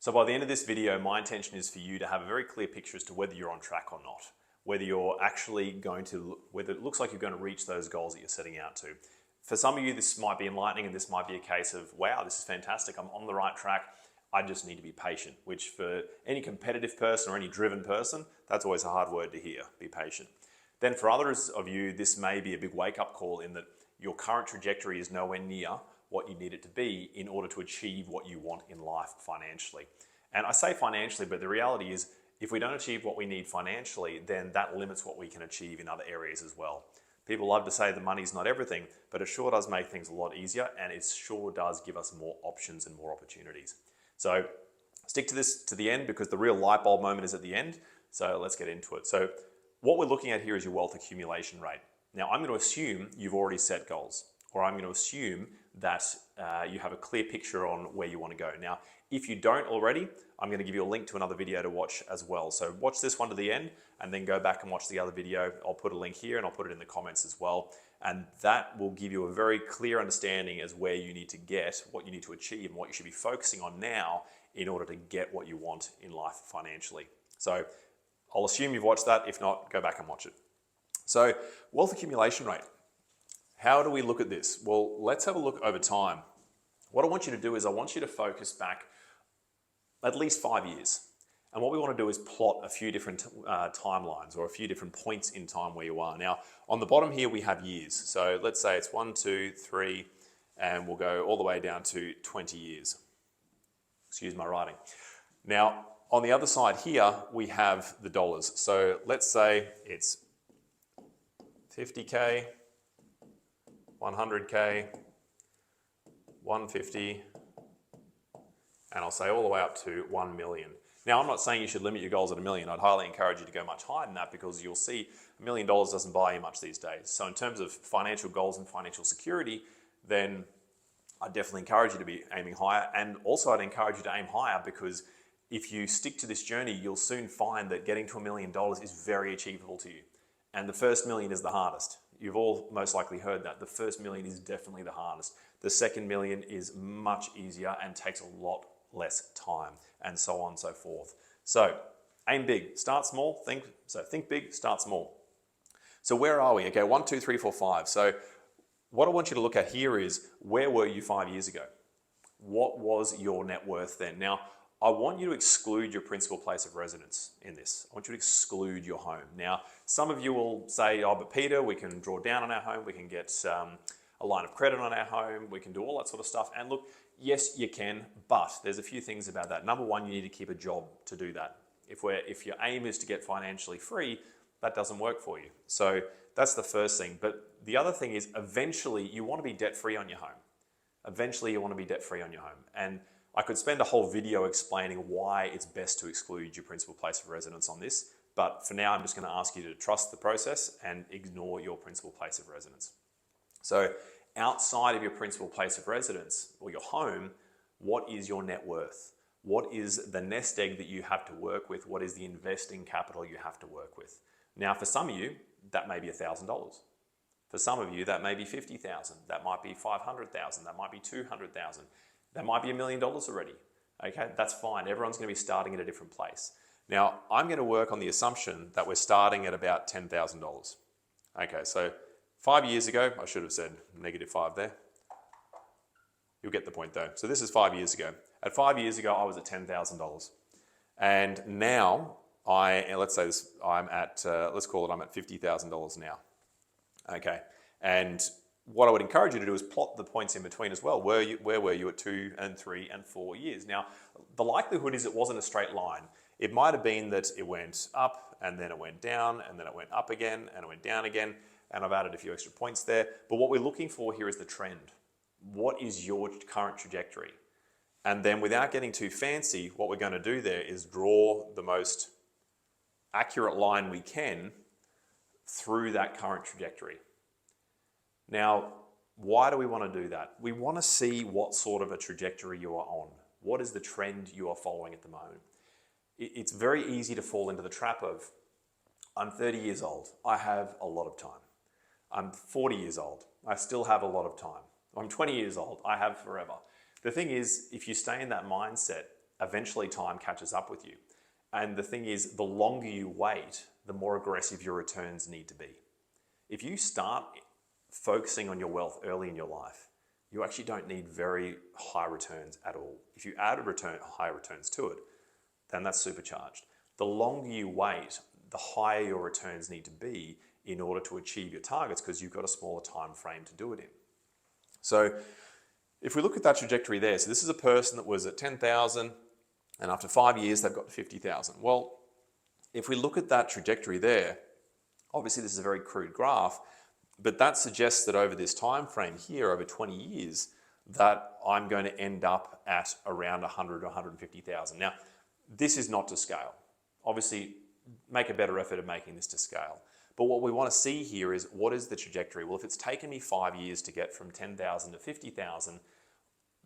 So by the end of this video, my intention is for you to have a very clear picture as to whether you're on track or not, whether you're actually going to, whether it looks like you're going to reach those goals that you're setting out to. For some of you, this might be enlightening and this might be a case of, wow, this is fantastic, I'm on the right track, I just need to be patient, which for any competitive person or any driven person, that's always a hard word to hear, be patient. Then for others of you, this may be a big wake-up call in that your current trajectory is nowhere near what you need it to be in order to achieve what you want in life financially. And I say financially, but the reality is if we don't achieve what we need financially, then that limits what we can achieve in other areas as well. People love to say the money's not everything, but it sure does make things a lot easier and it sure does give us more options and more opportunities. So stick to this to the end because the real light bulb moment is at the end. So let's get into it. So what we're looking at here is your wealth accumulation rate. Now I'm going to assume you've already set goals, or I'm going to assume that you have a clear picture on where you want to go. Now, if you don't already, I'm going to give you a link to another video to watch as well. So watch this one to the end and then go back and watch the other video. I'll put a link here and I'll put it in the comments as well. And that will give you a very clear understanding as where you need to get, what you need to achieve and what you should be focusing on now in order to get what you want in life financially. So I'll assume you've watched that. If not, go back and watch it. So wealth accumulation rate. How do we look at this? Well, let's have a look over time. What I want you to do is I want you to focus back at least 5 years. And what we want to do is plot a few different timelines or a few different points in time where you are. Now, on the bottom here, we have years. So let's say it's 1, 2, 3, and we'll go all the way down to 20 years. Excuse my writing. Now, on the other side here, we have the dollars. So let's say it's 50K, 100K, 150, and I'll say all the way up to 1 million. Now, I'm not saying you should limit your goals at 1 million. I'd highly encourage you to go much higher than that because you'll see $1 million doesn't buy you much these days. So in terms of financial goals and financial security, then I'd definitely encourage you to be aiming higher. And also I'd encourage you to aim higher because if you stick to this journey, you'll soon find that getting to $1 million is very achievable to you. And the first million is the hardest. You've all most likely heard that. The first million is definitely the hardest. The second million is much easier and takes a lot less time, and so on and so forth. So aim big, start small, think big, start small. So where are we? Okay, 1, 2, 3, 4, 5. So what I want you to look at here is where were you 5 years ago? What was your net worth then? Now, I want you to exclude your principal place of residence in this. I want you to exclude your home. Now, some of you will say, oh, but Peter, we can draw down on our home, we can get a line of credit on our home, we can do all that sort of stuff. And look, yes, you can, but there's a few things about that. Number one, you need to keep a job to do that. If your aim is to get financially free, that doesn't work for you. So that's the first thing. But the other thing is eventually you want to be debt-free on your home. Eventually you want to be debt-free on your home. And I could spend a whole video explaining why it's best to exclude your principal place of residence on this, but for now I'm just going to ask you to trust the process and ignore your principal place of residence. So outside of your principal place of residence or your home, what is your net worth? What is the nest egg that you have to work with? What is the investing capital you have to work with? Now for some of you, that may be $1,000. For some of you, that may be $50,000. That might be $500,000. That might be $200,000. That might be $1 million already. Okay, that's fine. Everyone's going to be starting at a different place. Now, I'm going to work on the assumption that we're starting at about $10,000. Okay, so 5 years ago, I should have said -5 there. You'll get the point though. So this is 5 years ago. At 5 years ago, I was at $10,000. And now, let's say this, I'm at, let's call it I'm at $50,000 now. Okay, and what I would encourage you to do is plot the points in between as well. Where were you at 2 and 3 and 4 years? Now, the likelihood is it wasn't a straight line. It might have been that it went up and then it went down and then it went up again and it went down again. And I've added a few extra points there. But what we're looking for here is the trend. What is your current trajectory? And then without getting too fancy, what we're going to do there is draw the most accurate line we can through that current trajectory. Now, why do we want to do that? We want to see what sort of a trajectory you are on. What is the trend you are following at the moment? It's very easy to fall into the trap of, I'm 30 years old, I have a lot of time. I'm 40 years old, I still have a lot of time. I'm 20 years old, I have forever. The thing is, if you stay in that mindset, eventually time catches up with you. And the thing is, the longer you wait, the more aggressive your returns need to be. If you start focusing on your wealth early in your life, you actually don't need very high returns at all. If you add high returns to it, then that's supercharged. The longer you wait, the higher your returns need to be in order to achieve your targets, because you've got a smaller time frame to do it in. So if we look at that trajectory there, so this is a person that was at 10,000 and after 5 years they've got to 50,000. Well, if we look at that trajectory there, obviously this is a very crude graph, but that suggests that over this time frame here, over 20 years, that I'm going to end up at around 100 or 150,000. Now, this is not to scale. Obviously, make a better effort of making this to scale. But what we want to see here is, what is the trajectory? Well, if it's taken me 5 years to get from 10,000 to 50,000,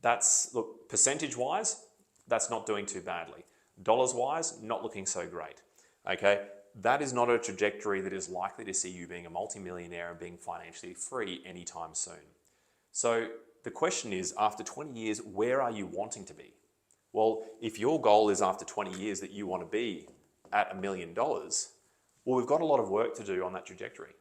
that's, look, percentage-wise, that's not doing too badly. Dollars-wise, not looking so great. Okay? That is not a trajectory that is likely to see you being a multimillionaire and being financially free anytime soon. So the question is, after 20 years, where are you wanting to be? Well, if your goal is after 20 years that you want to be at $1 million, well, we've got a lot of work to do on that trajectory.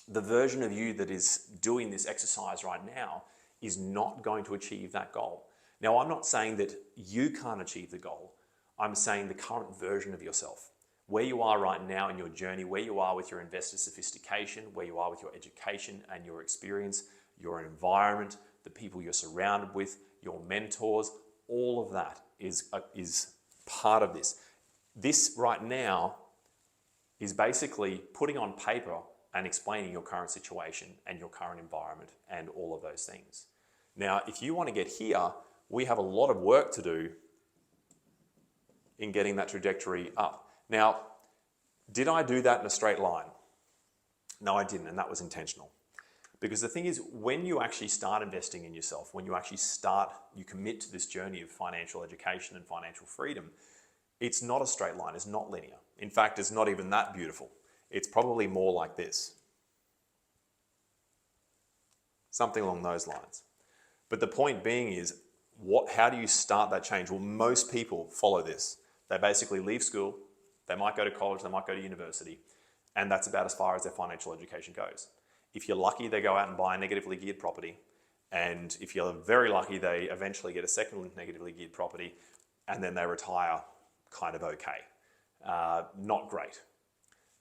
The version of you that is doing this exercise right now is not going to achieve that goal. Now, I'm not saying that you can't achieve the goal. I'm saying the current version of yourself. Where you are right now in your journey, where you are with your investor sophistication, where you are with your education and your experience, your environment, the people you're surrounded with, your mentors, all of that is part of this. This right now is basically putting on paper and explaining your current situation and your current environment and all of those things. Now, if you want to get here, we have a lot of work to do in getting that trajectory up. Now, did I do that in a straight line? No, I didn't, and that was intentional. Because the thing is, when you actually start investing in yourself, when you actually you commit to this journey of financial education and financial freedom, it's not a straight line, it's not linear. In fact, it's not even that beautiful. It's probably more like this. Something along those lines. But the point being is, how do you start that change? Well, most people follow this. They basically leave school, they might go to college, they might go to university, and that's about as far as their financial education goes. If you're lucky, they go out and buy a negatively geared property, and if you're very lucky, they eventually get a second negatively geared property, and then they retire kind of okay. Not great.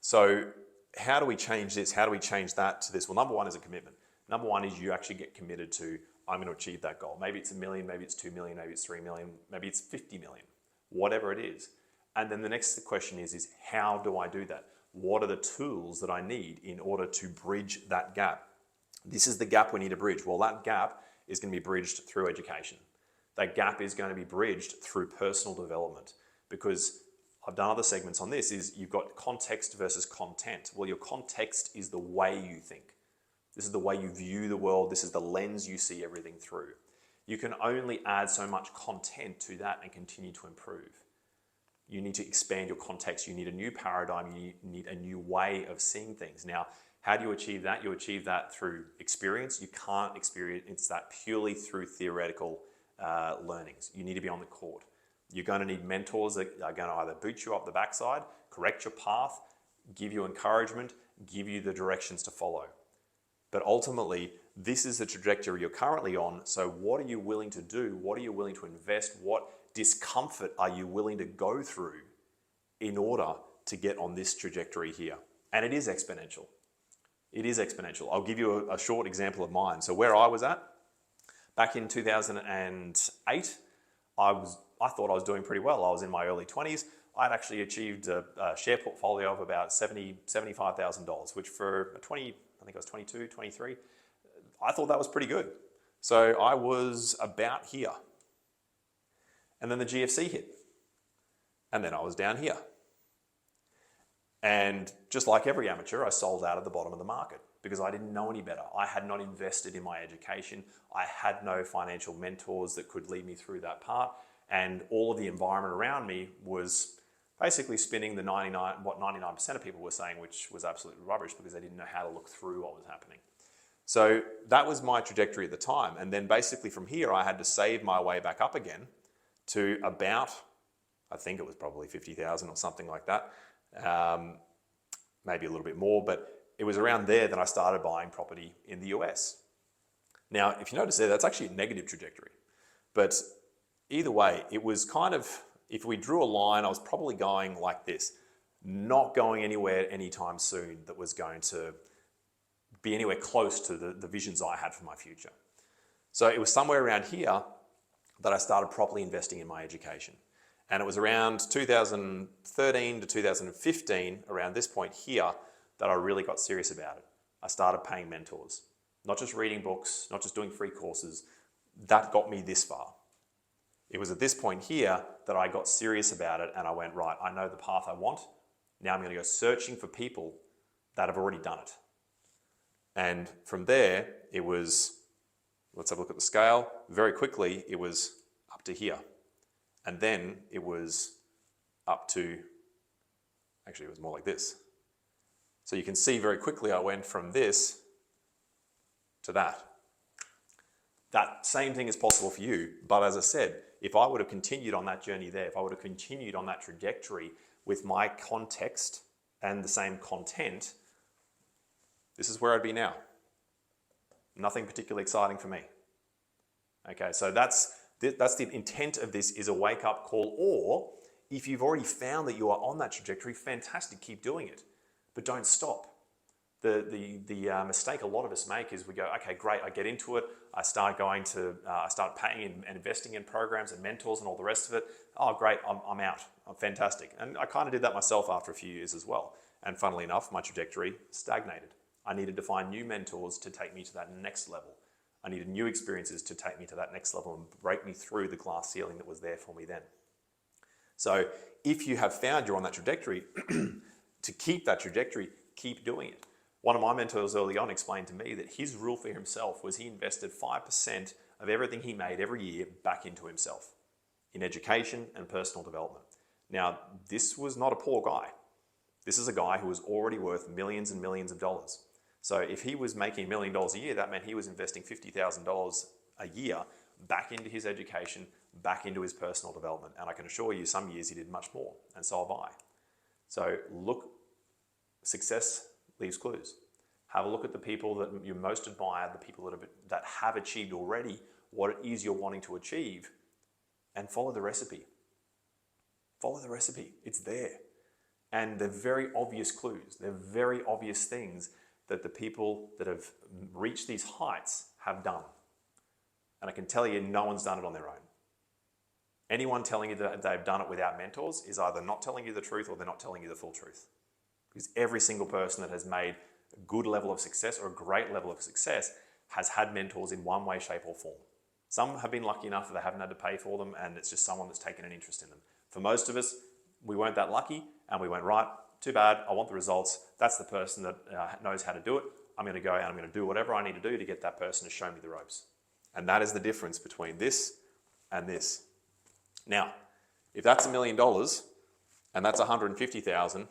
So how do we change this? How do we change that to this? Well, number one is a commitment. Number one is you actually get committed to, I'm going to achieve that goal. Maybe it's $1 million, maybe it's $2 million, maybe it's $3 million, maybe it's $50 million, whatever it is. And then the next question is how do I do that? What are the tools that I need in order to bridge that gap? This is the gap we need to bridge. Well, that gap is going to be bridged through education. That gap is going to be bridged through personal development, because I've done other segments on this, is you've got context versus content. Well, your context is the way you think. This is the way you view the world. This is the lens you see everything through. You can only add so much content to that and continue to improve. You need to expand your context. You need a new paradigm. You need a new way of seeing things. Now, how do you achieve that? You achieve that through experience. You can't experience that purely through theoretical learnings. You need to be on the court. You're going to need mentors that are going to either boot you up the backside, correct your path, give you encouragement, give you the directions to follow. But ultimately, this is the trajectory you're currently on. So what are you willing to do? What are you willing to invest? What discomfort are you willing to go through in order to get on this trajectory here? And it is exponential. It is exponential. I'll give you a short example of mine. So where I was at, back in 2008, I thought I was doing pretty well. I was in my early 20s. I'd actually achieved a share portfolio of about $75,000, which for a 20, I think I was 22, 23, I thought that was pretty good. So I was about here. And then the GFC hit. And then I was down here. And just like every amateur, I sold out at the bottom of the market because I didn't know any better. I had not invested in my education. I had no financial mentors that could lead me through that part. And all of the environment around me was basically spinning what 99% of people were saying, which was absolute rubbish because they didn't know how to look through what was happening. So that was my trajectory at the time. And then basically from here, I had to save my way back up again to about, I think it was probably 50,000 or something like that. Maybe a little bit more, but it was around there that I started buying property in the US. Now, if you notice there, that's actually a negative trajectory. But either way, it was kind of, if we drew a line, I was probably going like this, not going anywhere anytime soon that was going to be anywhere close to the visions I had for my future. So it was somewhere around here that I started properly investing in my education. And it was around 2013 to 2015, around this point here, that I really got serious about it. I started paying mentors, not just reading books, not just doing free courses. That got me this far. It was at this point here that I got serious about it and I went, right, I know the path I want. Now I'm going to go searching for people that have already done it. And from there, it was, let's have a look at the scale. Very quickly, it was up to here. And then it was up to, actually it was more like this. So you can see very quickly I went from this to that. That same thing is possible for you. But as I said, if I would have continued on that journey there, if I would have continued on that trajectory with my context and the same content, this is where I'd be now. Nothing particularly exciting for me. Okay, so that's the intent of this, is a wake-up call. Or if you've already found that you are on that trajectory, fantastic, keep doing it. But don't stop. The mistake a lot of us make is we go, okay, great, I get into it, I start paying and investing in programs and mentors and all the rest of it. Oh, great, I'm out, I'm fantastic. And I kind of did that myself after a few years as well. And funnily enough, my trajectory stagnated. I needed to find new mentors to take me to that next level. I needed new experiences to take me to that next level and break me through the glass ceiling that was there for me then. So if you have found you're on that trajectory, to keep that trajectory, keep doing it. One of my mentors early on explained to me that his rule for himself was he invested 5% of everything he made every year back into himself, in education and personal development. Now, this was not a poor guy. This is a guy who was already worth millions and millions of dollars. So if he was making $1 million a year, that meant he was investing $50,000 a year back into his education, back into his personal development. And I can assure you some years he did much more, and so have I. So look, success leaves clues. Have a look at the people that you most admire, the people that have achieved already what it is you're wanting to achieve, and follow the recipe. Follow the recipe. It's there. And they're very obvious clues. They're very obvious things that the people that have reached these heights have done. And I can tell you, no one's done it on their own. Anyone telling you that they've done it without mentors is either not telling you the truth or they're not telling you the full truth. Because every single person that has made a good level of success or a great level of success has had mentors in one way, shape or form. Some have been lucky enough that they haven't had to pay for them and it's just someone that's taken an interest in them. For most of us, we weren't that lucky and we went, right, too bad, I want the results. That's the person that knows how to do it. I'm going to go and I'm going to do whatever I need to do to get that person to show me the ropes. And that is the difference between this and this. Now, if that's $1 million and that's 150,000,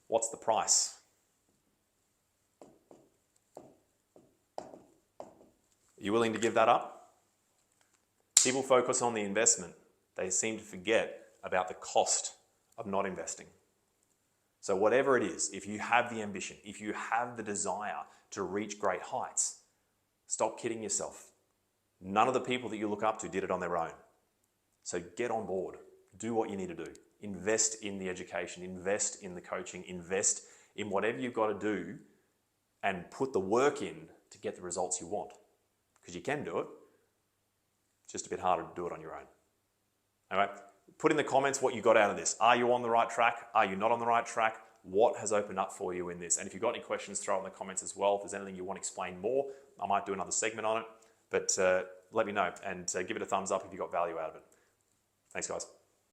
what's the price? Are you willing to give that up? People focus on the investment. They seem to forget about the cost of not investing. So whatever it is, if you have the ambition, if you have the desire to reach great heights, stop kidding yourself. None of the people that you look up to did it on their own. So get on board. Do what you need to do. Invest in the education, invest in the coaching, invest in whatever you've got to do and put the work in to get the results you want. Because you can do it. It's just a bit harder to do it on your own. All right? Put in the comments what you got out of this. Are you on the right track? Are you not on the right track? What has opened up for you in this? And if you've got any questions, throw it in the comments as well. If there's anything you want to explain more, I might do another segment on it. But let me know and give it a thumbs up if you got value out of it. Thanks, guys.